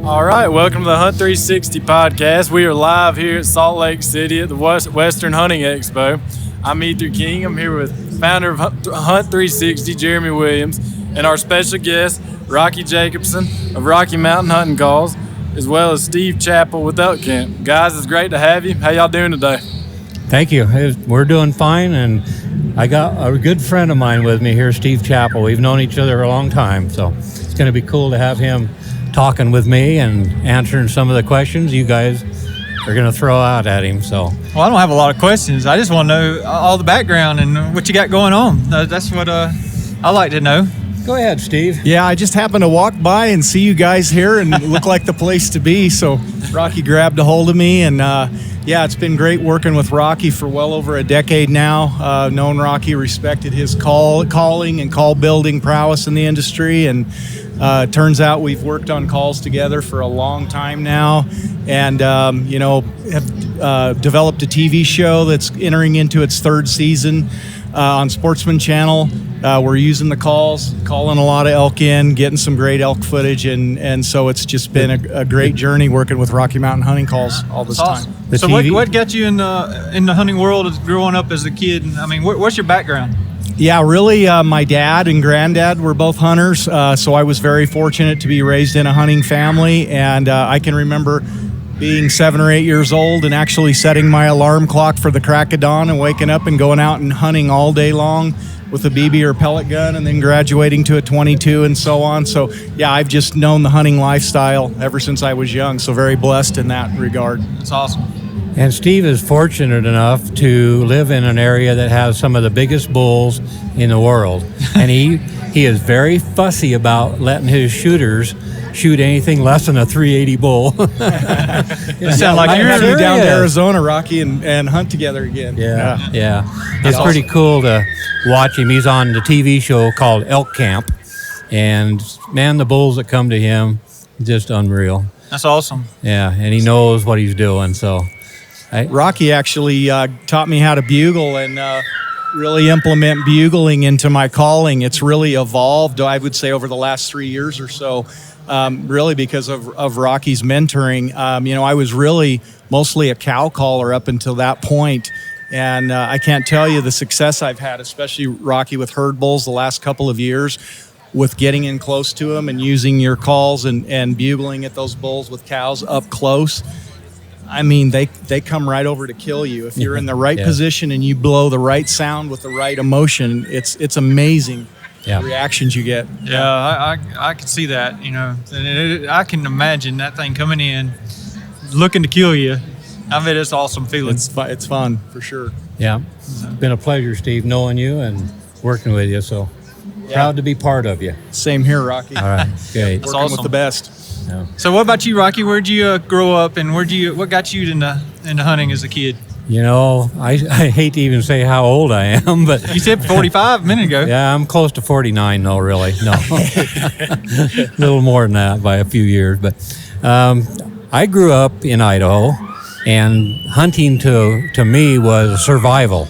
All right, welcome to the Hunt360 podcast. We are live here at Salt Lake City at the Western Hunting Expo. I'm Ether King. I'm here with founder of Hunt360, Jeremy Williams, and our special guest, Rockie Jacobsen of Rocky Mountain Hunting Calls, as well as Steve Chappell with Elk Camp. Guys, it's great to have you. How y'all doing today? Thank you. We're doing fine, and I got a good friend of mine with me here, Steve Chappell. We've known each other a long time, so it's going to be cool to have him talking with me and answering some of the questions you guys are going to throw out at him. So, well, I don't have a lot of questions. I just want to know all the background and what you got going on. That's what I like to know. Go ahead, Steve. Yeah, I just happened to walk by and see you guys here and it looked like the place to be. So Rockie grabbed a hold of me, and yeah, it's been great working with Rockie for well over a decade now. Known Rockie, respected his calling and call building prowess in the industry, and turns out we've worked on calls together for a long time now, and have developed a TV show that's entering into its third season on Sportsman Channel. We're using the calls, calling a lot of elk in, getting some great elk footage, and so it's just been a great journey working with Rocky Mountain Hunting Calls all this awesome. time. So what got you in the hunting world growing up as a kid? I mean, what's your background? Yeah, really, my dad and granddad were both hunters, so I was very fortunate to be raised in a hunting family, and I can remember being 7 or 8 years old and actually setting my alarm clock for the crack of dawn and waking up and going out and hunting all day long with a BB or pellet gun, and then graduating to a .22 and so on. So yeah, I've just known the hunting lifestyle ever since I was young, so very blessed in that regard. That's awesome. And Steve is fortunate enough to live in an area that has some of the biggest bulls in the world. And he is very fussy about letting his shooters shoot anything less than a 380 bull. You sound like you're going down to Arizona, Rocky, and hunt together again. Yeah. It's pretty cool to watch him. He's on the TV show called Elk Camp, and man, the bulls that come to him, just unreal. That's awesome. Yeah, and he knows what he's doing. So, Rockie actually taught me how to bugle and really implement bugling into my calling. It's really evolved, I would say, over the last 3 years or so. Really because of Rockie's mentoring. I was really mostly a cow caller up until that point. And I can't tell you the success I've had, especially Rockie with herd bulls the last couple of years, with getting in close to them and using your calls and bugling at those bulls with cows up close. I mean, they come right over to kill you. If you're in the right position and you blow the right sound with the right emotion, it's amazing. The reactions you get. Yeah, I can see that, and I can imagine that thing coming in, looking to kill you. I bet it's an awesome feeling. It's fun, for sure. Yeah, it's been a pleasure, Steve, knowing you and working with you, so proud to be part of you. Same here, Rocky. All right, great. Working awesome with the best. Yeah. So what about you, Rockie? Where'd you grow up, and what got you into hunting as a kid? I hate to even say how old I am, but... You said 45 a minute ago. Yeah, I'm close to 49, though, really. No. A little more than that by a few years. But I grew up in Idaho, and hunting to me was survival.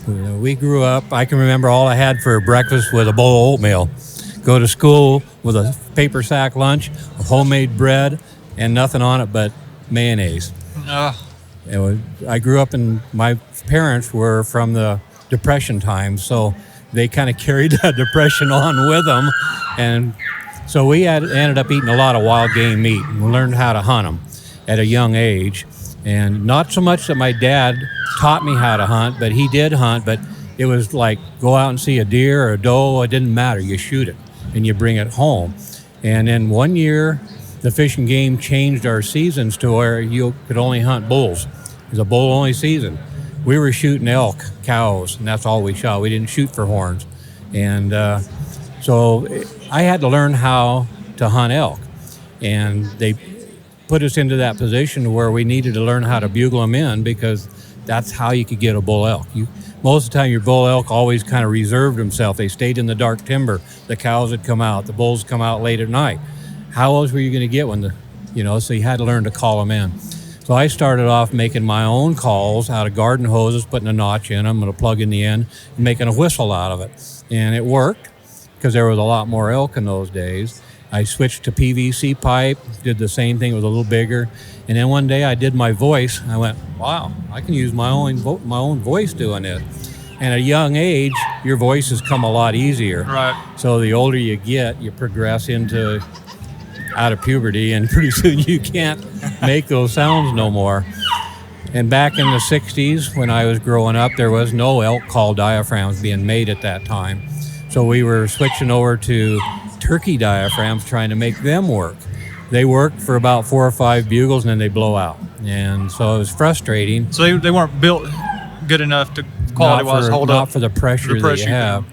We grew up, I can remember all I had for breakfast was a bowl of oatmeal. Go to school with a paper sack lunch, homemade bread, and nothing on it but mayonnaise. I grew up, and my parents were from the Depression times, so they kind of carried that Depression on with them. And so we ended up eating a lot of wild game meat. We learned how to hunt them at a young age. And not so much that my dad taught me how to hunt, but he did hunt. But it was like go out and see a deer or a doe. It didn't matter. You shoot it and you bring it home. And then one year, the Fish and Game changed our seasons to where you could only hunt bulls. It was a bull-only season. We were shooting elk, cows, and that's all we shot. We didn't shoot for horns. And so I had to learn how to hunt elk. And they put us into that position where we needed to learn how to bugle them in, because that's how you could get a bull elk. Most of the time, your bull elk always kind of reserved themselves. They stayed in the dark timber. The cows would come out. The bulls come out late at night. How else were you going to get so you had to learn to call them in. So I started off making my own calls out of garden hoses, putting a notch in them and a plug in the end, and making a whistle out of it. And it worked because there was a lot more elk in those days. I switched to PVC pipe, did the same thing, it was a little bigger. And then one day I did my voice. I went, wow, I can use my own voice doing it. And at a young age, your voices come a lot easier. Right. So the older you get, you progress out of puberty, and pretty soon you can't make those sounds no more. And back in the 60s, when I was growing up, there was no elk call diaphragms being made at that time. So we were switching over to turkey diaphragms, trying to make them work. They worked for about 4 or 5 bugles, and then they blow out. And so it was frustrating. So they weren't built good enough to quality-wise hold up. Not for the pressure that you have.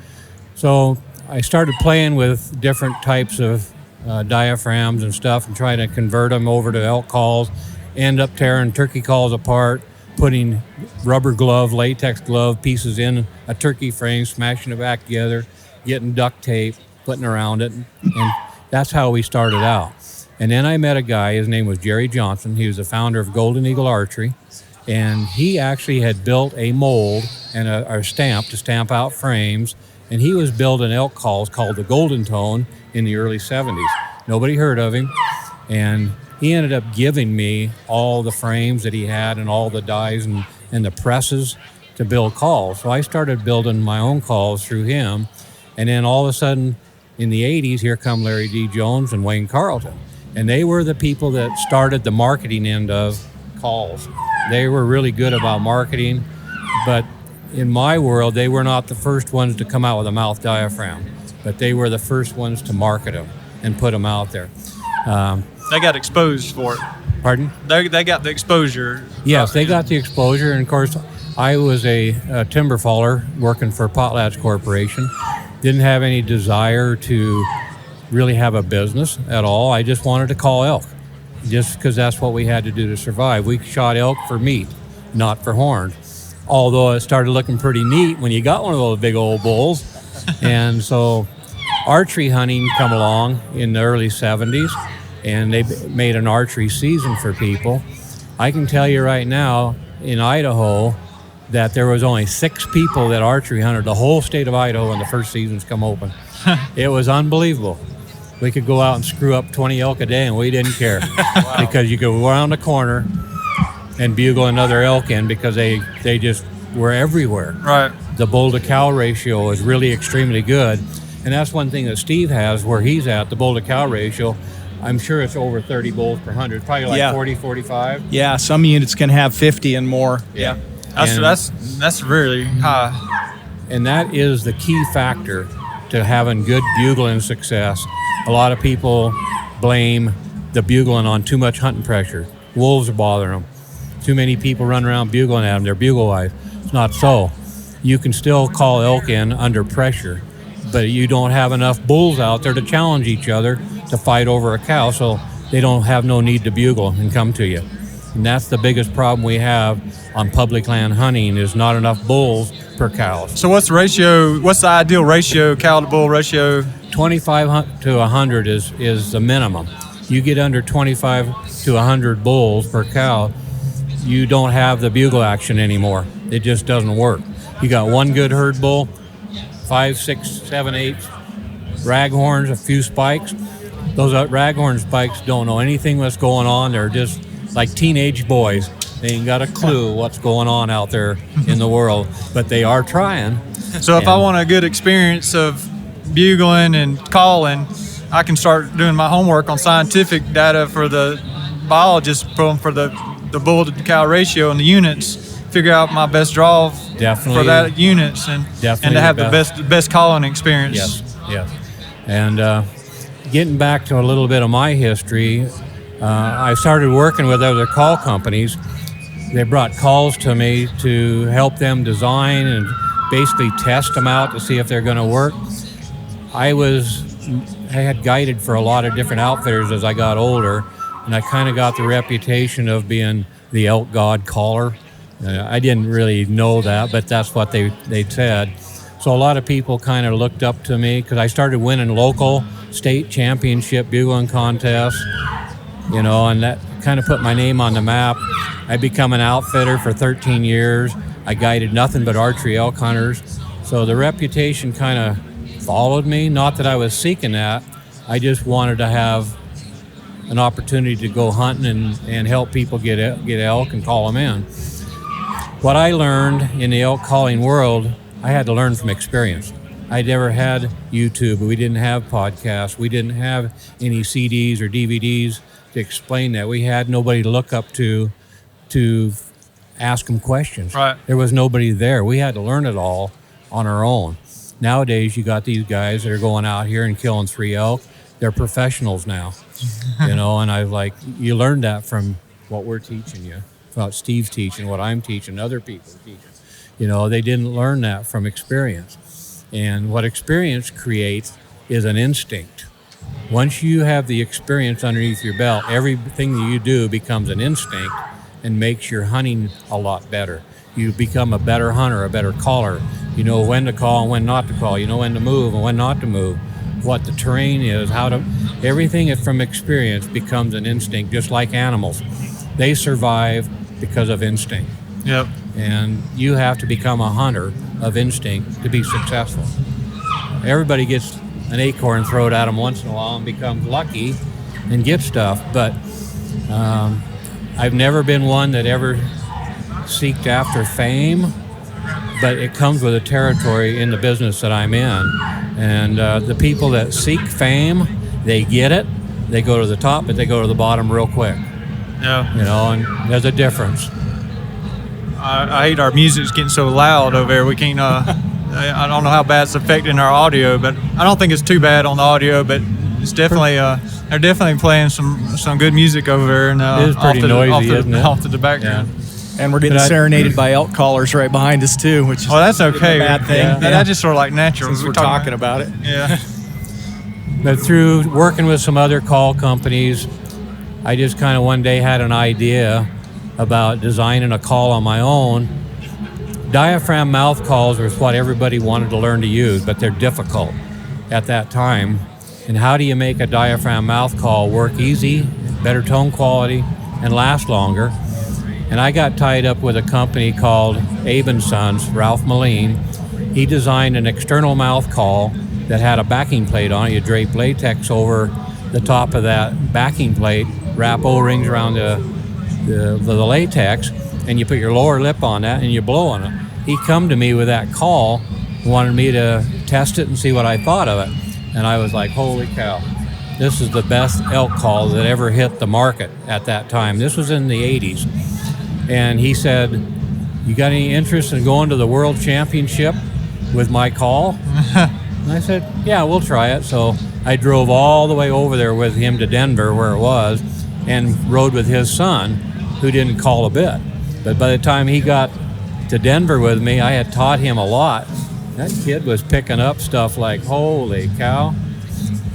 So I started playing with different types of diaphragms and stuff and trying to convert them over to elk calls. End up tearing turkey calls apart, putting rubber glove, latex glove pieces in a turkey frame, smashing it back together, getting duct tape, putting around it, and that's how we started out. And then I met a guy, his name was Jerry Johnson. He was the founder of Golden Eagle Archery, and he actually had built a mold and a stamp to stamp out frames, and he was building elk calls called the Golden Tone in the early 70s. Nobody heard of him, and he ended up giving me all the frames that he had and all the dies and the presses to build calls. So I started building my own calls through him. And then all of a sudden, in the 80s, here come Larry D. Jones and Wayne Carlton. And they were the people that started the marketing end of calls. They were really good about marketing, but in my world, they were not the first ones to come out with a mouth diaphragm, but they were the first ones to market them and put them out there. They got exposed for it. Pardon? They got the exposure. Yes, they got the exposure. And of course, I was a timber faller working for Potlatch Corporation. Didn't have any desire to really have a business at all. I just wanted to call elk, just because that's what we had to do to survive. We shot elk for meat, not for horns. Although it started looking pretty neat when you got one of those big old bulls. And so archery hunting come along in the early 70s. And they made an archery season for people. I can tell you right now, in Idaho, that there was only 6 people that archery hunted the whole state of Idaho when the first seasons come open. It was unbelievable. We could go out and screw up 20 elk a day, and we didn't care. Wow. Because you go around the corner and bugle another elk in, because they just were everywhere. Right. The bull to cow ratio is really extremely good. And that's one thing that Steve has where he's at, the bull to cow ratio. I'm sure it's over 30 bulls per 100, probably like 40, 45. Yeah, some units can have 50 and more. Yeah. That's really high. And that is the key factor to having good bugling success. A lot of people blame the bugling on too much hunting pressure. Wolves are bothering them. Too many people run around bugling at them. They're bugle-wise. It's not so. You can still call elk in under pressure, but you don't have enough bulls out there to challenge each other to fight over a cow, so they don't have no need to bugle and come to you. And that's the biggest problem we have on public land hunting, is not enough bulls per cow. So what's the ratio? What's the ideal ratio, cow to bull ratio? 25 to 100 is the minimum. You get under 25 to 100 bulls per cow, you don't have the bugle action anymore. It just doesn't work. You got one good herd bull, 5, 6, 7, 8 raghorns, a few spikes. Those raghorn spikes don't know anything what's going on. They're just like teenage boys. They ain't got a clue what's going on out there in the world, but they are trying. So if I want a good experience of bugling and calling, I can start doing my homework on scientific data for the biologist for the bull to cow ratio and the units, figure out my best draw for that units and to have the best calling experience. Yes. And getting back to a little bit of my history, I started working with other call companies. They brought calls to me to help them design and basically test them out to see if they're going to work. I had guided for a lot of different outfitters as I got older, and I kind of got the reputation of being the elk god caller. I didn't really know that, but that's what they'd said. So a lot of people kind of looked up to me because I started winning local state championship bugling contests, and that kind of put my name on the map. I become an outfitter for 13 years. I guided nothing but archery elk hunters. So the reputation kind of followed me. Not that I was seeking that, I just wanted to have an opportunity to go hunting and help people get elk and call them in. What I learned in the elk calling world, I had to learn from experience. I never had YouTube. We didn't have podcasts. We didn't have any CDs or DVDs to explain that. We had nobody to look up to ask them questions. Right. There was nobody there. We had to learn it all on our own. Nowadays, you got these guys that are going out here and killing 3 elk. They're professionals now, and I was like, you learned that from what we're teaching you, what Steve's teaching, what I'm teaching, other people are teaching. They didn't learn that from experience. And what experience creates is an instinct. Once you have the experience underneath your belt, everything that you do becomes an instinct and makes your hunting a lot better. You become a better hunter, a better caller. You know when to call and when not to call. You know when to move and when not to move. What the terrain is, everything from experience becomes an instinct, just like animals. They survive because of instinct. Yep. And you have to become a hunter of instinct to be successful. Everybody gets an acorn thrown at them once in a while and becomes lucky and get stuff, but I've never been one that ever seeked after fame, but it comes with a territory in the business that I'm in. And the people that seek fame, they get it, they go to the top, but they go to the bottom real quick. Yeah. And there's a difference. I hate our music's getting so loud over here. We can't. I don't know how bad it's affecting our audio, but I don't think it's too bad on the audio. But it's definitely they're definitely playing some good music over there. And it is pretty noisy, isn't it? Off to the background. Yeah. And we're getting serenaded by elk callers right behind us too, which is that's okay. a bad thing. Yeah. That's just sort of like natural. Since we're talking about it. Yeah. But through working with some other call companies, I just kind of one day had an idea about designing a call on my own. Diaphragm mouth calls was what everybody wanted to learn to use, but they're difficult at that time. And how do you make a diaphragm mouth call work easy, better tone quality, and last longer? And I got tied up with a company called Abe & Sons, Ralph Moline. He designed an external mouth call that had a backing plate on it. You drape latex over the top of that backing plate, wrap O-rings around the latex, and you put your lower lip on that and you blow on it. He come to me with that call, wanted me to test it and see what I thought of it. And I was like, holy cow, this is the best elk call that ever hit the market at that time. This was in the 80s. And he said, you got any interest in going to the World Championship with my call? And I said, yeah, we'll try it. So I drove all the way over there with him to Denver, where it was, and rode with his son, who didn't call a bit. But by the time he got to Denver with me, I had taught him a lot. That kid was picking up stuff like, holy cow.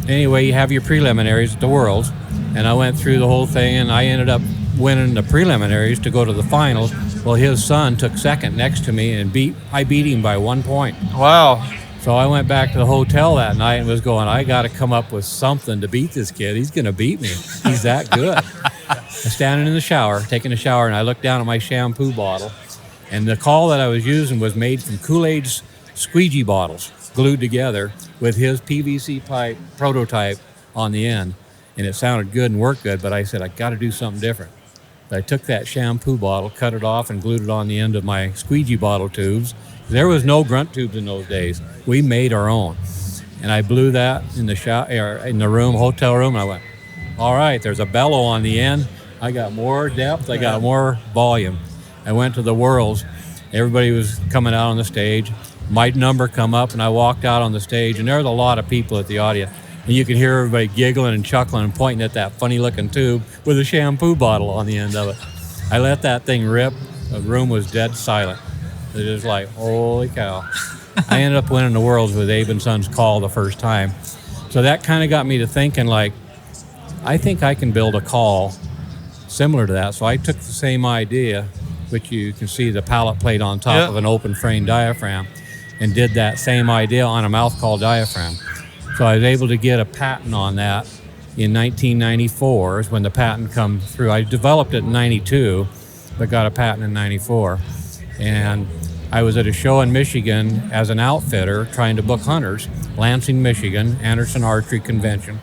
Anyway, you have your preliminaries at the Worlds, and I went through the whole thing, and I ended up winning the preliminaries to go to the finals. Well, his son took second next to me, and I beat him by 1 point. Wow. So I went back to the hotel that night and was going, I got to come up with something to beat this kid. He's going to beat me. He's that good. I'm standing in the shower, taking a shower, and I looked down at my shampoo bottle, and the call that I was using was made from Kool-Aid's squeegee bottles, glued together with his PVC pipe prototype on the end. And it sounded good and worked good, but I said, I got to do something different. So I took that shampoo bottle, cut it off, and glued it on the end of my squeegee bottle tubes. There was no grunt tubes in those days. We made our own. And I blew that in the hotel room, and I went, all right, there's a bellow on the end. I got more depth, I got more volume. I went to the Worlds. Everybody was coming out on the stage. My number come up, and I walked out on the stage, and there was a lot of people at the audience. And you could hear everybody giggling and chuckling and pointing at that funny-looking tube with a shampoo bottle on the end of it. I let that thing rip. The room was dead silent. It was like, holy cow. I ended up winning the Worlds with Abe & Sons call the first time. So that kind of got me to thinking, like, I think I can build a call similar to that. So I took the same idea, which you can see the pallet plate on top of an open frame diaphragm, and did that same idea on a mouth call diaphragm. So I was able to get a patent on that in 1994 is when the patent come through. I developed it in 92, but got a patent in 94. And I was at a show in Michigan as an outfitter trying to book hunters, Lansing, Michigan, Anderson Archery Convention.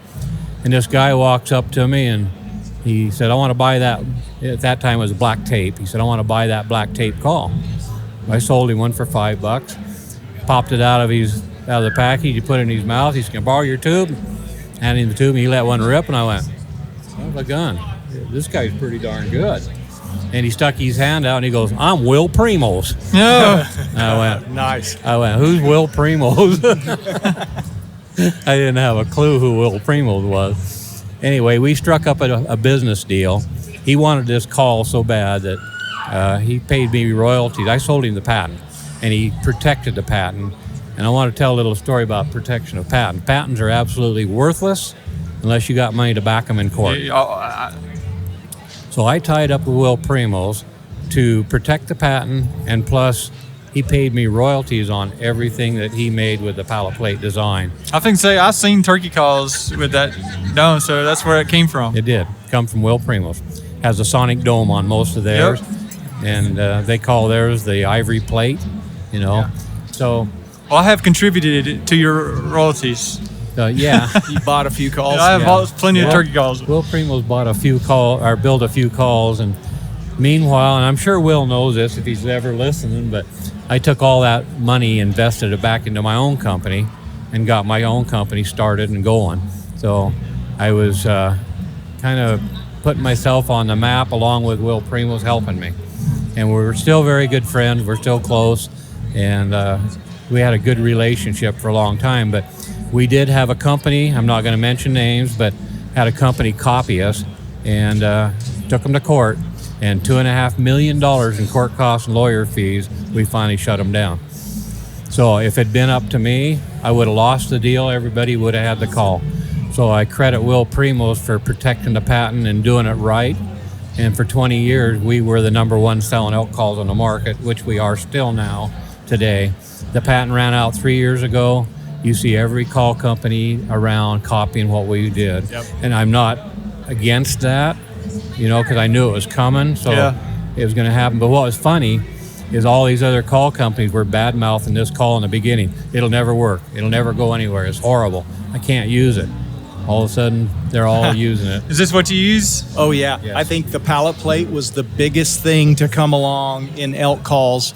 And this guy walks up to me and he said, I want to buy that. At that time it was black tape. He said, I want to buy that black tape call. I sold him one for $5. Popped it out of the package. He put it in his mouth. He said, can I borrow your tube? Handed him the tube and he let one rip. And I went, oh my gun. This guy's pretty darn good. And he stuck his hand out and he goes, I'm Will Primos. No. I went, Nice. who's Will Primos? I didn't have a clue who Will Primos was. Anyway, we struck up a business deal. He wanted this call so bad that he paid me royalties. I sold him the patent, and he protected the patent. And I want to tell a little story about protection of patent. Patents are absolutely worthless unless you got money to back them in court. So I tied up with Will Primos to protect the patent, and plus he paid me royalties on everything that he made with the pallet plate design. I've seen turkey calls with that dome, so that's where it came from. It did come from Will Primos. Has a sonic dome on most of theirs, and they call theirs the ivory plate, you know. Yeah. So Well, I have contributed to your royalties. yeah. You bought a few calls. I have plenty of turkey calls. Will Primos built a few calls, and meanwhile, and I'm sure Will knows this if he's ever listening, but I took all that money, invested it back into my own company, and got my own company started and going. So I was kind of putting myself on the map along with Will Primos helping me. And we're still very good friends. We're still close, and we had a good relationship for a long time. But we did have a company, I'm not going to mention names, but had a company copy us and took them to court. And $2.5 million in court costs and lawyer fees, we finally shut them down. So if it had been up to me, I would have lost the deal. Everybody would have had the call. So I credit Will Primos for protecting the patent and doing it right. And for 20 years, we were the #1 selling elk calls on the market, which we are still now today. The patent ran out 3 years ago. You see every call company around copying what we did. Yep. And I'm not against that, you know, because I knew it was coming, so it was going to happen. But what was funny is all these other call companies were bad-mouthing this call in the beginning. It'll never work. It'll never go anywhere. It's horrible. I can't use it. All of a sudden, they're all using it. Is this what you use? Oh, yeah. Yes. I think the pallet plate was the biggest thing to come along in elk calls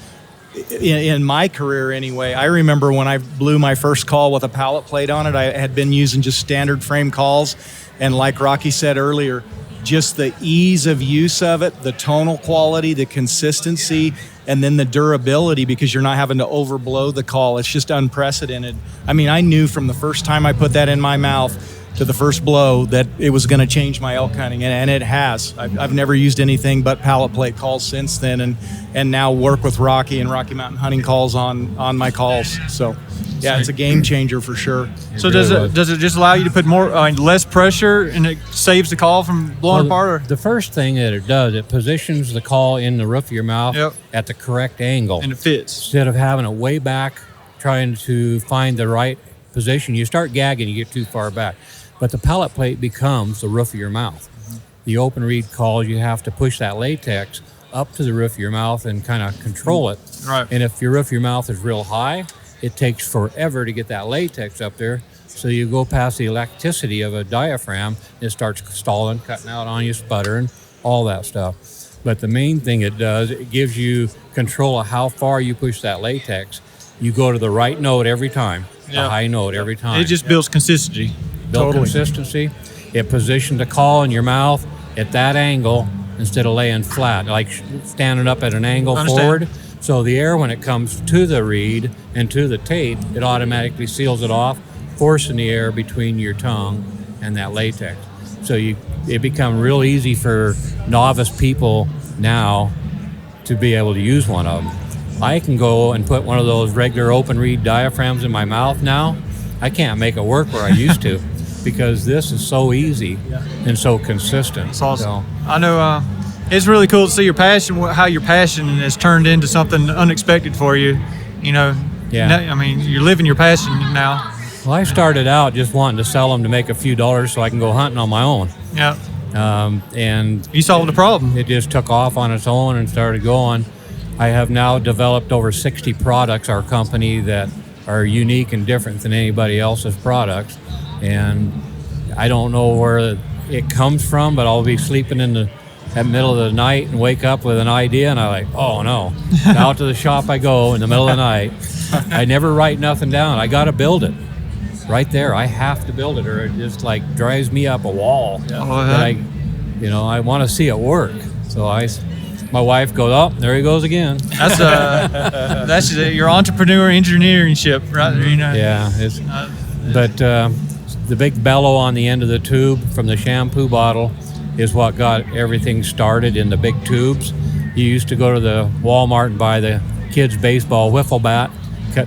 in my career anyway. I remember when I blew my first call with a pallet plate on it, I had been using just standard frame calls. And like Rocky said earlier, just the ease of use of it, the tonal quality, the consistency, and then the durability, because you're not having to overblow the call. It's just unprecedented. I mean, I knew from the first time I put that in my mouth to the first blow that it was going to change my elk hunting, and it has. I've never used anything but pallet plate calls since then, and now work with Rocky and Rocky Mountain Hunting calls on my calls. So yeah, it's a game changer for sure. So does it just allow you to put less pressure, and it saves the call from blowing apart? Or? The first thing that it does, it positions the call in the roof of your mouth at the correct angle. And it fits. Instead of having it way back, trying to find the right position. You start gagging, you get too far back. But the pallet plate becomes the roof of your mouth. The open reed calls, you have to push that latex up to the roof of your mouth and kind of control it. Right. And if your roof of your mouth is real high, it takes forever to get that latex up there. So you go past the elasticity of a diaphragm, it starts stalling, cutting out on you, sputtering, all that stuff. But the main thing it does, it gives you control of how far you push that latex. You go to the right note every time, the high note every time. It just builds consistency. Build consistency. It positions the call in your mouth at that angle instead of laying flat, like standing up at an angle forward. So the air, when it comes to the reed and to the tape, it automatically seals it off, forcing the air between your tongue and that latex. So it becomes real easy for novice people now to be able to use one of them. I can go and put one of those regular open reed diaphragms in my mouth now. I can't make it work where I used to because this is so easy and so consistent. It's awesome. I know it's really cool to see your passion, how your passion has turned into something unexpected for you. You know, I mean, you're living your passion now. Well, I started out just wanting to sell them to make a few dollars so I can go hunting on my own. Yeah. And you solved the problem. It just took off on its own and started going. I have now developed over 60 products, our company, that are unique and different than anybody else's products. And I don't know where it comes from, but I'll be sleeping in the middle of the night and wake up with an idea, and I'm like, oh no. Out to the shop I go in the middle of the night. I never write nothing down. I got to build it right there. I have to build it, or it just like drives me up a wall. That I want to see it work. So my wife goes, oh, there he goes again. That's your entrepreneur engineering-ship, right there, Yeah, but the big bellow on the end of the tube from the shampoo bottle is what got everything started in the big tubes. You used to go to the Walmart and buy the kids' baseball wiffle bat,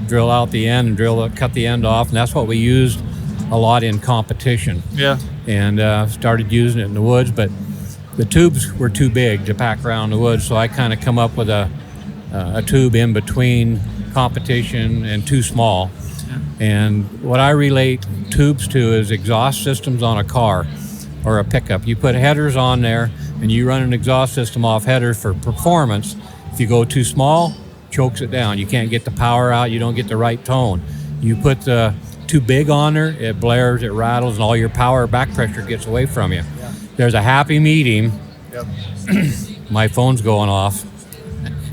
drill out the end and cut the end off, and that's what we used a lot in competition. Yeah. And started using it in the woods, but the tubes were too big to pack around the woods, so I kind of come up with a tube in between competition and too small. Yeah. And what I relate tubes to is exhaust systems on a car or a pickup. You put headers on there and you run an exhaust system off headers for performance. If you go too small, chokes it down. You can't get the power out, you don't get the right tone. You put too big on there, it blares, it rattles, and all your power back pressure gets away from you. Yeah. There's a happy medium. Yep. My phone's going off.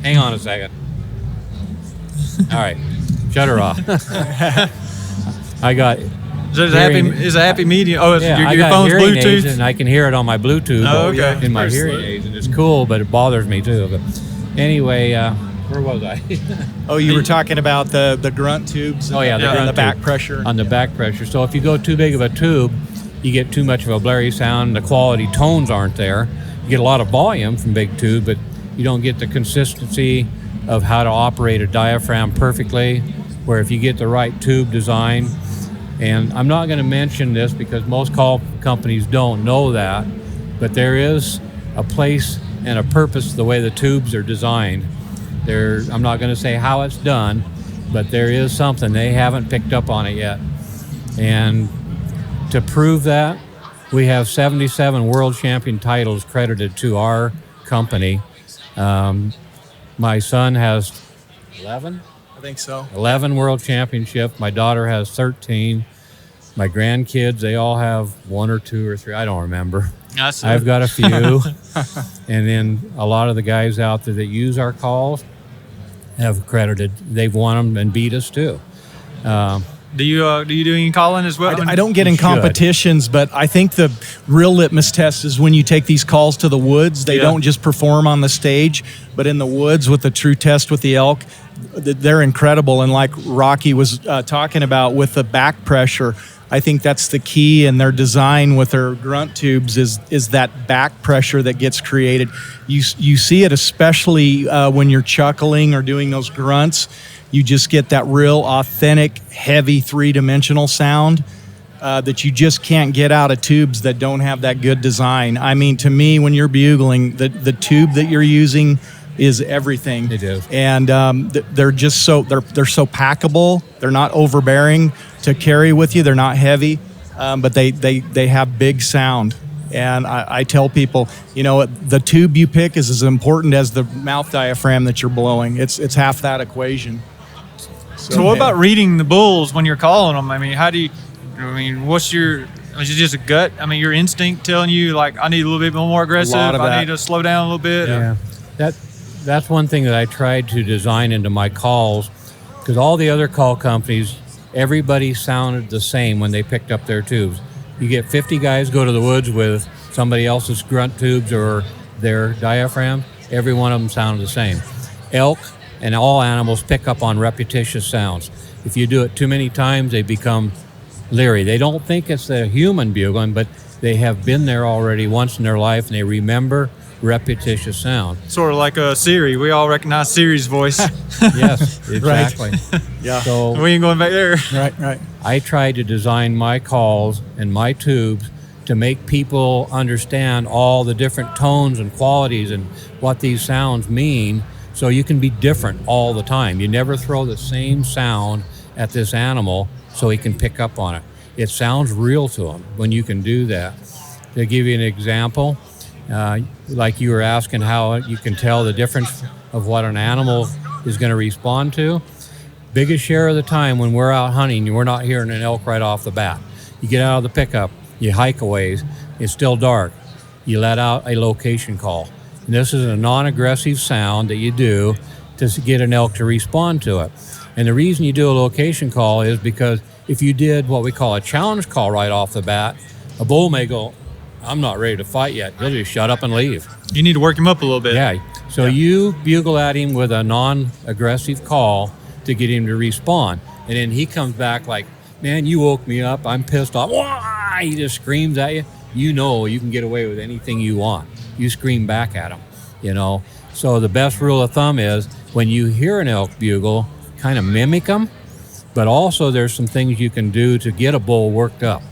Hang on a second. All right, shut her off. I got... Is a happy medium? Oh, your phone's Bluetooth? And I can hear it on my Bluetooth in my hearing aids, and it's cool, but it bothers me too. But anyway, where was I? Oh, you were talking about the grunt tubes. The back pressure. On the back pressure. So if you go too big of a tube, you get too much of a blary sound. The quality tones aren't there. You get a lot of volume from big tube, but you don't get the consistency of how to operate a diaphragm perfectly. Where if you get the right tube design. And I'm not going to mention this because most call companies don't know that, but there is a place and a purpose the way the tubes are designed. I'm not going to say how it's done, but there is something. They haven't picked up on it yet. And to prove that, we have 77 world champion titles credited to our company. My son has 11? I think so. 11 world championships. My daughter has 13. My grandkids, they all have 1 or 2 or 3. I don't remember. I've got a few. And then a lot of the guys out there that use our calls have credited. They've won them and beat us too. Do you do any calling as well? I don't get in competitions, but I think the real litmus test is when you take these calls to the woods. They don't just perform on the stage, but in the woods with the true test with the elk, they're incredible. And like Rockie was talking about with the back pressure, I think that's the key in their design with their grunt tubes is that back pressure that gets created. You see it especially when you're chuckling or doing those grunts. You just get that real authentic, heavy, three-dimensional sound that you just can't get out of tubes that don't have that good design. I mean, to me, when you're bugling, the tube that you're using is everything. It is. And they're just they're so packable. They're not overbearing to carry with you. They're not heavy, but they have big sound. And I tell people, the tube you pick is as important as the mouth diaphragm that you're blowing. It's half that equation. So what about reading the bulls when you're calling them? I mean, is it just a gut? I mean, your instinct telling you, like, I need a little bit more aggressive. I need to slow down a little bit. Yeah. That's one thing that I tried to design into my calls, because all the other call companies, everybody sounded the same when they picked up their tubes. You get 50 guys go to the woods with somebody else's grunt tubes or their diaphragm, every one of them sounded the same. Elk and all animals pick up on repetitious sounds. If you do it too many times, they become leery. They don't think it's the human bugling, but they have been there already once in their life, and they remember repetitious sound. Sort of like a Siri. We all recognize Siri's voice. Yes, exactly. Yeah. So we ain't going back there. Right. I try to design my calls and my tubes to make people understand all the different tones and qualities and what these sounds mean, so you can be different all the time. You never throw the same sound at this animal so he can pick up on it. It sounds real to him when you can do that. To give you an example, like you were asking how you can tell the difference of what an animal is going to respond to. Biggest share of the time when we're out hunting, we're not hearing an elk right off the bat. You get out of the pickup, You hike a ways, it's still dark. You let out a location call. And this is a non-aggressive sound that you do to get an elk to respond to it. And the reason you do a location call is because if you did what we call a challenge call right off the bat, a bull may go, I'm not ready to fight yet. He'll just shut up and leave. You need to work him up a little bit. Yeah. So you bugle at him with a non-aggressive call to get him to respond. And then he comes back like, man, you woke me up. I'm pissed off. Wah! He just screams at you. You know you can get away with anything you want. You scream back at him, you know. So the best rule of thumb is when you hear an elk bugle, kind of mimic them. But also there's some things you can do to get a bull worked up.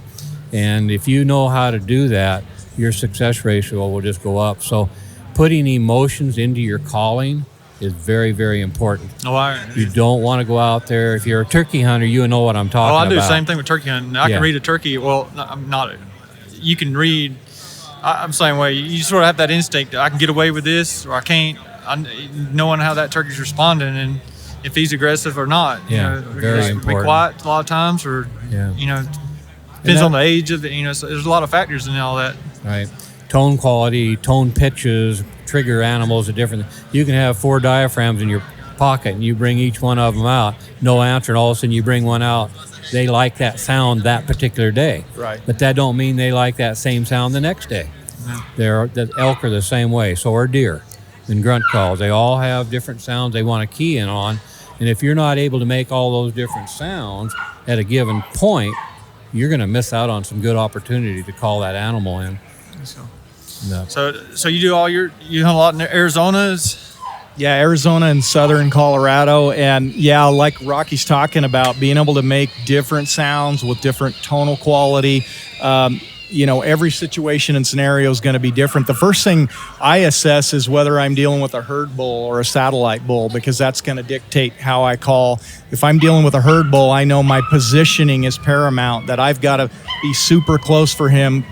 And if you know how to do that, your success ratio will just go up. So putting emotions into your calling is very, very important. You don't want to go out there. If you're a turkey hunter, you know what I'm talking about. I do the same thing with turkey hunting. I can read a turkey. Well, I'm not. You can read. I'm the same way. You sort of have that instinct. I can get away with this, or I can't. Knowing how that turkey's responding and if he's aggressive or not. Yeah, very important. Be quiet a lot of times, or depends on the age of the. So there's a lot of factors in all that. Right. Tone quality, tone pitches, trigger animals are different. You can have 4 diaphragms in your pocket and you bring each one of them out, no answer, and all of a sudden you bring one out. They like that sound that particular day. Right. But that don't mean they like that same sound the next day. Yeah. The elk are the same way, so are deer and grunt calls. They all have different sounds they want to key in on. And if you're not able to make all those different sounds at a given point, you're going to miss out on some good opportunity to call that animal in. No. So you do you hunt a lot in Arizona? Yeah, Arizona and southern Colorado. And yeah, like Rockie's talking about, being able to make different sounds with different tonal quality. Every situation and scenario is going to be different. The first thing I assess is whether I'm dealing with a herd bull or a satellite bull, because that's going to dictate how I call. If I'm dealing with a herd bull, I know my positioning is paramount, that I've got to be super close for him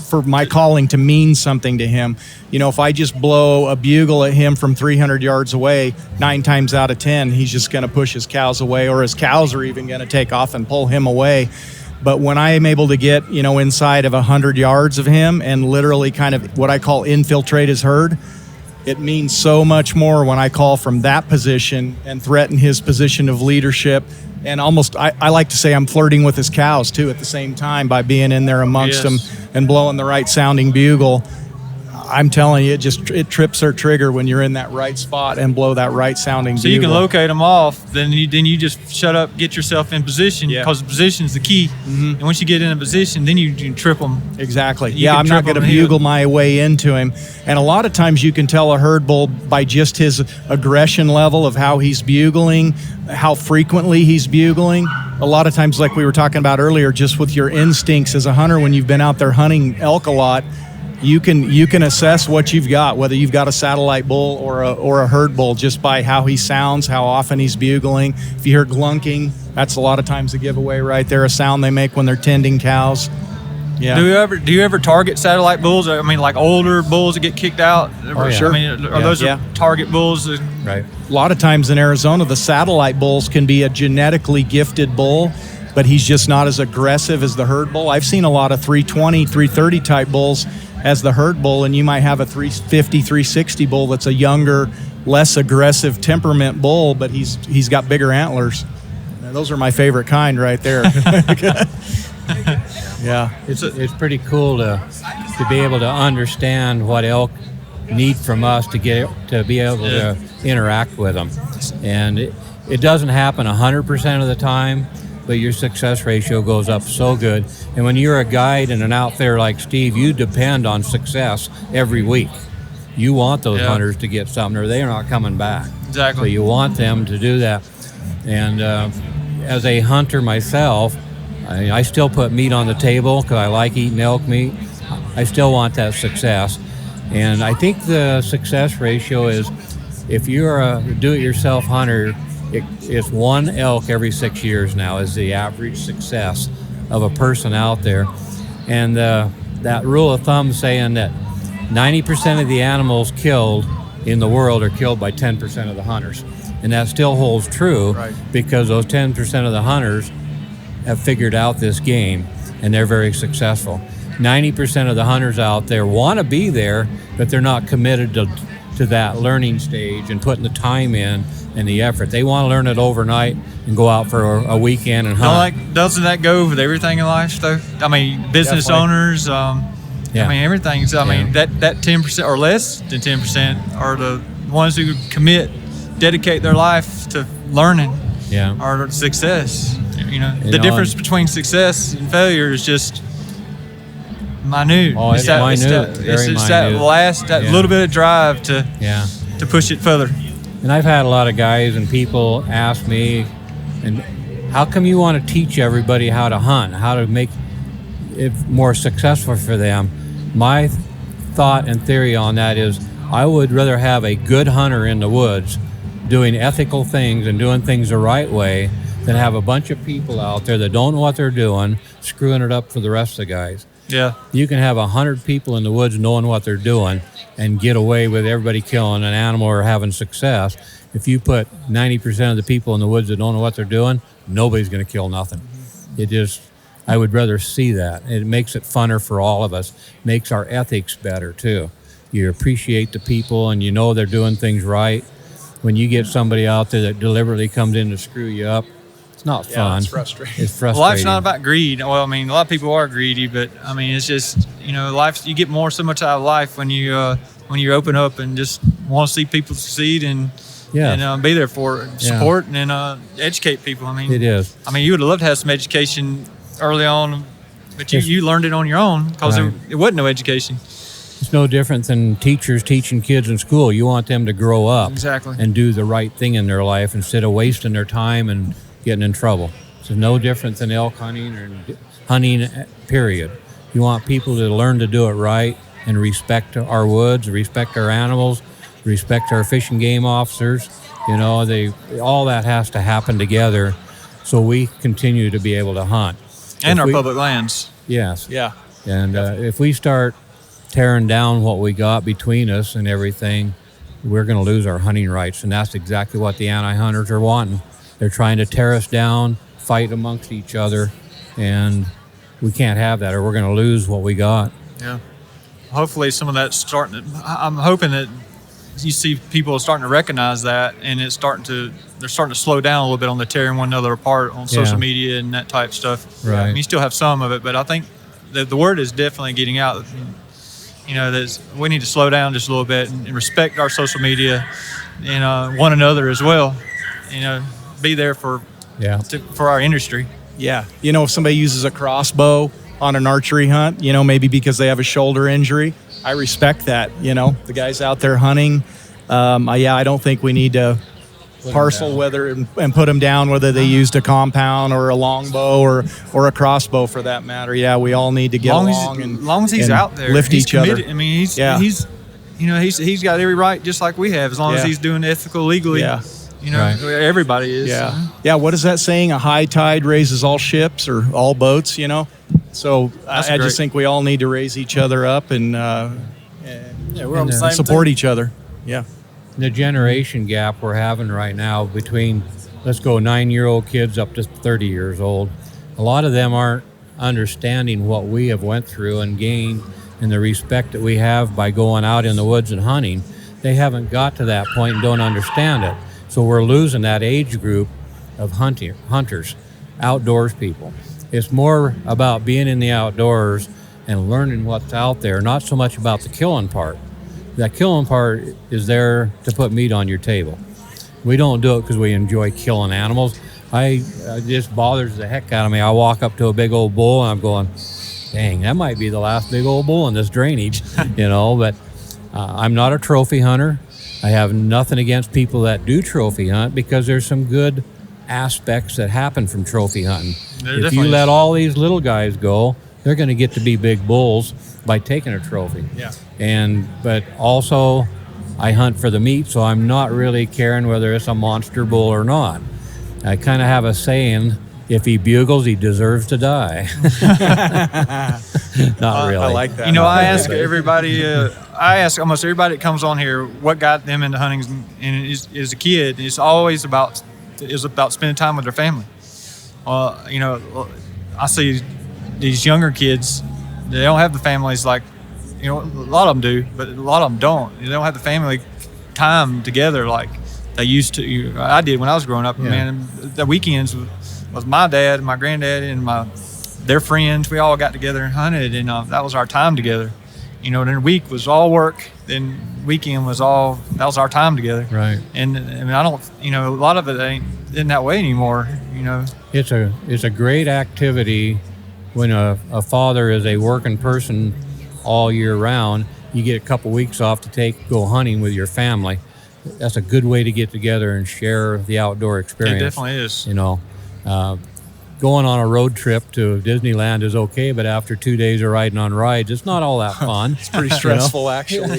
for my calling to mean something to him. If I just blow a bugle at him from 300 yards away, 9 times out of 10, he's just going to push his cows away, or his cows are even going to take off and pull him away. But when I am able to get, inside of 100 yards of him and literally kind of what I call infiltrate his herd, it means so much more when I call from that position and threaten his position of leadership. And almost, I like to say I'm flirting with his cows too at the same time by being in there amongst them and blowing the right sounding bugle. I'm telling you, it trips their trigger when you're in that right spot and blow that right sounding bugle. So you can locate them off, then you just shut up, get yourself in position, because the position is the key. Mm-hmm. And once you get in a position, then you can trip them. Exactly. I'm not going to bugle my way into him. And a lot of times you can tell a herd bull by just his aggression level of how he's bugling, how frequently he's bugling. A lot of times, like we were talking about earlier, just with your instincts as a hunter, when you've been out there hunting elk a lot, you can assess what you've got, whether you've got a satellite bull or a herd bull, just by how he sounds, how often he's bugling. If you hear glunking, that's a lot of times a giveaway right there, a sound they make when they're tending cows. Yeah. Do you ever target satellite bulls? I mean, like older bulls that get kicked out? Sure. I mean, are those target bulls? Right. A lot of times in Arizona, the satellite bulls can be a genetically gifted bull, but he's just not as aggressive as the herd bull. I've seen a lot of 320, 330 type bulls as the herd bull, and you might have a 350, 360 bull that's a younger, less aggressive temperament bull, but he's got bigger antlers. Now, those are my favorite kind right there. Yeah. It's pretty cool to be able to understand what elk need from us to be able to interact with them. And it doesn't happen 100% of the time, but your success ratio goes up so good. And when you're a guide and an outfitter like Steve, you depend on success every week. You want those hunters to get something, or they're not coming back. Exactly. So you want them to do that. And as a hunter myself, I still put meat on the table because I like eating elk meat. I still want that success. And I think the success ratio is, if you're a do-it-yourself hunter, it's one elk every 6 years now is the average success of a person out there. And that rule of thumb saying that 90% of the animals killed in the world are killed by 10% of the hunters. And that still holds true, because those 10% of the hunters have figured out this game and they're very successful. 90% of the hunters out there want to be there, but they're not committed to that learning stage and putting the time in and the effort. They want to learn it overnight and go out for a weekend and hunt. Doesn't that go with everything in life, though? I mean, business Definitely. owners, I mean, everything. So, I mean, that 10% or less than 10% are the ones who dedicate their life to learning or success. The difference between success and failure is just minute. Oh, it's minute. It's that little bit of drive to push it further. And I've had a lot of guys and people ask me, and how come you want to teach everybody how to hunt, how to make it more successful for them? My thought and theory on that is I would rather have a good hunter in the woods doing ethical things and doing things the right way than have a bunch of people out there that don't know what they're doing, screwing it up for the rest of the guys. Yeah. You can have 100 people in the woods knowing what they're doing and get away with everybody killing an animal or having success. If you put 90% of the people in the woods that don't know what they're doing, nobody's going to kill nothing. I would rather see that. It makes it funner for all of us, makes our ethics better too. You appreciate the people and you know they're doing things right. When you get somebody out there that deliberately comes in to screw you up, it's not fun. It's frustrating. It's frustrating. Life's not about greed. Well, I mean, a lot of people are greedy, but I mean, it's just, life. You get so much out of life when you open up and just want to see people succeed and be there for it, support and educate people. I mean, it is. I mean, you would have loved to have some education early on, but you learned it on your own because it wasn't no education. It's no different than teachers teaching kids in school. You want them to grow up and do the right thing in their life instead of wasting their time and getting in trouble. It's no different than elk hunting or hunting, period. You want people to learn to do it right and respect our woods, respect our animals, respect our fish and game officers. All that has to happen together so we continue to be able to hunt. And our public lands. Yes. Yeah. And if we start tearing down what we got between us and everything, we're going to lose our hunting rights. And that's exactly what the anti-hunters are wanting. They're trying to tear us down, fight amongst each other, and we can't have that or we're going to lose what we got. Yeah. Hopefully some of that's I'm hoping that you see people starting to recognize that and they're starting to slow down a little bit on the tearing one another apart on social media and that type of stuff. Right. I mean, you still have some of it, but I think that the word is definitely getting out. That we need to slow down just a little bit and respect our social media and one another as well. Be there for our industry. Yeah. If somebody uses a crossbow on an archery hunt, maybe because they have a shoulder injury, I respect that. The guys out there hunting, I don't think we need to parcel whether and put them down, whether they used a compound or a longbow or a crossbow for that matter. Yeah, we all need to get along and as long as he's out there, lift each committed. other. I mean, he's he's got every right just like we have, as long as he's doing ethical, legally. Yeah. Everybody is. Yeah. Yeah. What is that saying? A high tide raises all ships or all boats, So I just think we all need to raise each other up and we're on the same support team. each other. Yeah. The generation gap we're having right now between, let's go 9-year-old kids up to 30 years old, a lot of them aren't understanding what we have went through and gained and the respect that we have by going out in the woods and hunting. They haven't got to that point and don't understand it. So we're losing that age group of hunters, outdoors people. It's more about being in the outdoors and learning what's out there, not so much about the killing part. That killing part is there to put meat on your table. We don't do it because we enjoy killing animals. It just bothers the heck out of me. I walk up to a big old bull and I'm going, dang, that might be the last big old bull in this drainage, but I'm not a trophy hunter. I have nothing against people that do trophy hunt because there's some good aspects that happen from trophy hunting. If you let all these little guys go, they're going to get to be big bulls by taking a trophy. Yeah. But also I hunt for the meat, so I'm not really caring whether it's a monster bull or not. I kind of have a saying, if he bugles, he deserves to die. Not really. I like that. I ask everybody, I ask almost everybody that comes on here what got them into hunting, and as a kid, it's always about spending time with their family. I see these younger kids They don't have the families like, a lot of them do, but a lot of them don't. They don't have the family time together like they used to. I did when I was growing up. Yeah. Man, the weekends was my dad, my granddad, and their friends. We all got together and hunted, and that was our time together. Then the week was all work. Then weekend was that was our time together. Right. And I mean, I don't, a lot of it isn't that way anymore. It's a great activity when a father is a working person all year round. You get a couple weeks off to go hunting with your family. That's a good way to get together and share the outdoor experience. It definitely is. Going on a road trip to Disneyland is okay, but after 2 days of riding on rides, it's not all that fun. It's pretty stressful, actually.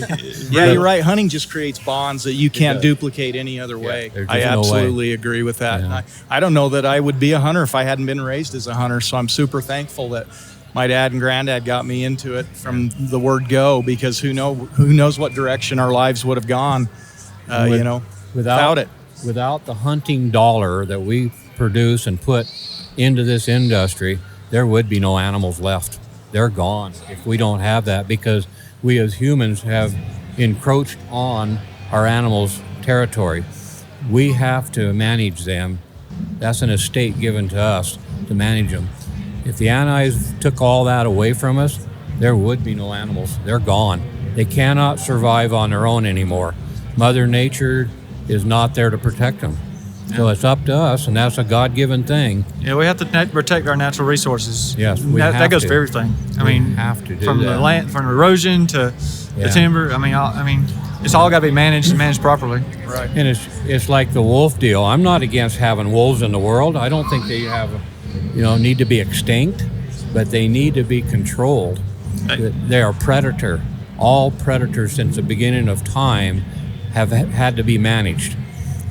Yeah, you're right. Hunting just creates bonds that you can't duplicate any other way. I absolutely agree with that. Yeah. And I don't know that I would be a hunter if I hadn't been raised as a hunter, so I'm super thankful that my dad and granddad got me into it from the word go, because who knows what direction our lives would have gone, without it. Without the hunting dollar that we produce and put into this industry, there would be no animals left. They're gone if we don't have that, because we as humans have encroached on our animals' territory. We have to manage them. That's an estate given to us to manage them. If the Annis took all that away from us, there would be no animals. They're gone. They cannot survive on their own anymore. Mother Nature is not there to protect them. So it's up to us, and that's a God-given thing. Yeah, we have to protect our natural resources. Yes, that goes for everything. We have to do from that. the land, from erosion to the timber. I mean, it's all got to be managed properly. Right. And it's like the wolf deal. I'm not against having wolves in the world. I don't think they need to be extinct, but they need to be controlled. Right. They are predator. All predators since the beginning of time have had to be managed.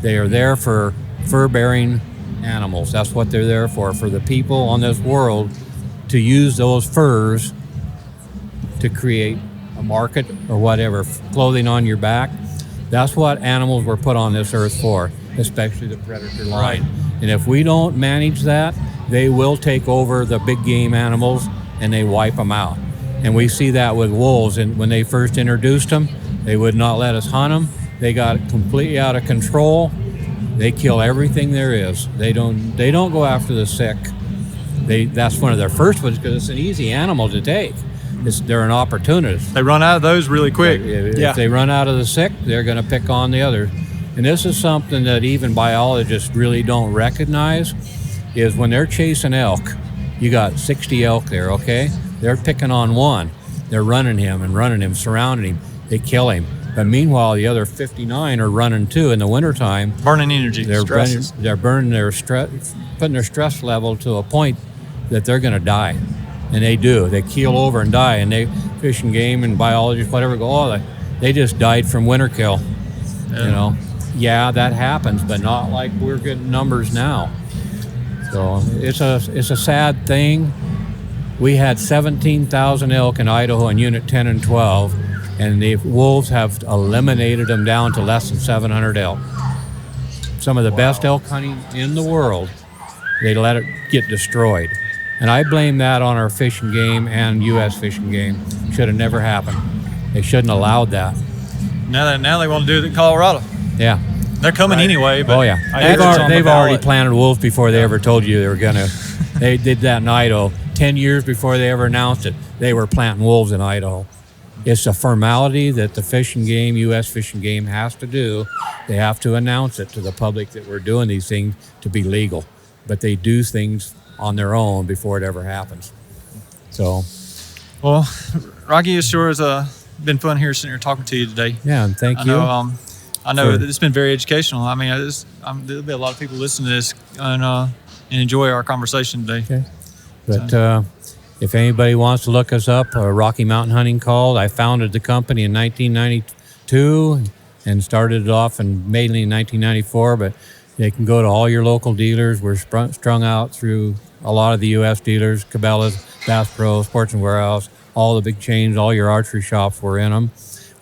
They are there for fur-bearing animals. That's what they're there for the people on this world to use those furs to create a market or whatever, clothing on your back. That's what animals were put on this earth for, especially the predator line. Right. And if we don't manage that, they will take over the big game animals and they wipe them out. And we see that with wolves. And when they first introduced them, they would not let us hunt them. They got completely out of control. They kill everything there is. They don't go after the sick. That's one of their first ones because it's an easy animal to take. They're an opportunist. They run out of those really quick. If they run out of the sick, they're going to pick on the others. And this is something that even biologists really don't recognize, is when they're chasing elk, you got 60 elk there, okay? They're picking on one. They're running him, surrounding him. They kill him. But meanwhile, the other 59 are running too in the wintertime. Burning energy. They're burning their stress, putting their stress level to a point that they're going to die. And they do. They keel over and die. And Fish and Game and biologists, whatever, go, they just died from winter kill. Yeah. Yeah, that happens, but not like we're getting numbers now. So it's a sad thing. We had 17,000 elk in Idaho in Unit 10 and 12. And the wolves have eliminated them down to less than 700 elk. Some of the best elk hunting in the world, they let it get destroyed. And I blame that on our Fish and Game and U.S. Fish and Game. Should have never happened. They shouldn't have allowed that. Now they want to do it in Colorado. Yeah. They're coming anyway. But they've already planted wolves before they ever told you they were going to. They did that in Idaho 10 years before they ever announced it. They were planting wolves in Idaho. It's a formality that the Fish and Game, U.S. Fish and Game has to do. They have to announce it to the public that we're doing these things to be legal. But they do things on their own before it ever happens. So. Well, Rockie, it sure has been fun here sitting here talking to you today. Yeah, and thank you. I know it's been very educational. I mean, there'll be a lot of people listening to this and enjoy our conversation today. Okay. But if anybody wants to look us up, Rocky Mountain Hunting Call. I founded the company in 1992 and started it off mainly in 1994, but they can go to all your local dealers. We're strung out through a lot of the U.S. dealers, Cabela's, Bass Pro, Sports and Warehouse, all the big chains, all your archery shops were in them,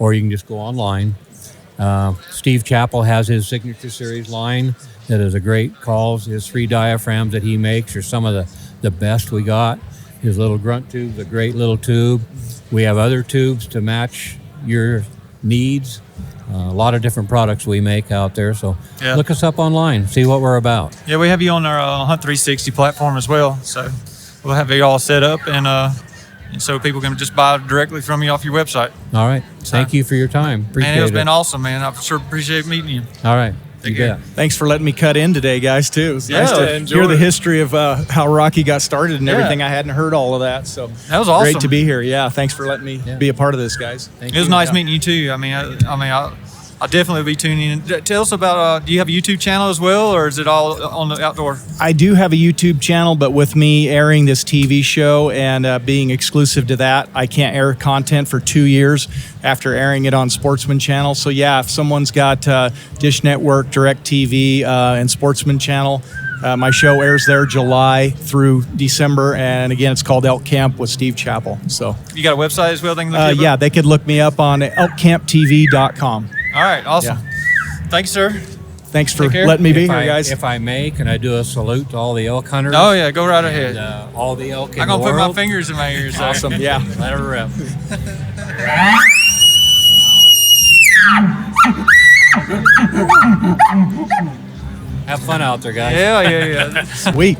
or you can just go online. Steve Chappell has his Signature Series line that is a great call. His 3 diaphragms that he makes are some of the best we got. His little grunt tube's a great little tube. We have other tubes to match your needs. A lot of different products we make out there. So Yeah. look us up online, see what we're about. Yeah, we have you on our Hunt360 platform as well. So we'll have you all set up, and so people can just buy directly from you off your website. All right. Thank you for your time. Appreciate Man, it. it's been awesome, man. I sure appreciate meeting you. All right. Take You care. bet. Thanks for letting me cut in today, guys, too. It's nice Yeah, to enjoy hear the it. history of how Rocky got started and Yeah. everything. I hadn't heard all of that. So That was awesome. great to be here. Yeah, thanks for letting me be a part of this, guys. Thank It was you. nice Yeah. meeting you too. I'll definitely be tuning in. Tell us about, do you have a YouTube channel as well, or is it all on the outdoor? I do have a YouTube channel, but with me airing this TV show and being exclusive to that, I can't air content for 2 years after airing it on Sportsman Channel. So yeah, if someone's got Dish Network, DirecTV, and Sportsman Channel, my show airs there July through December, and again, it's called Elk Camp with Steve Chappell. So You got a website as well? They can look you up? yeah, they could look me up on elkcamptv.com. All right, awesome. Thanks, sir. Thanks for Take care. letting me be If here, I- guys. If I may, can I do a salute to all the elk hunters? Oh yeah, go right And, ahead. all the elk in I'm the gonna put my world. fingers in my ears. there. Awesome. Yeah. Let her rip. Have fun out there, guys. Yeah. Sweet.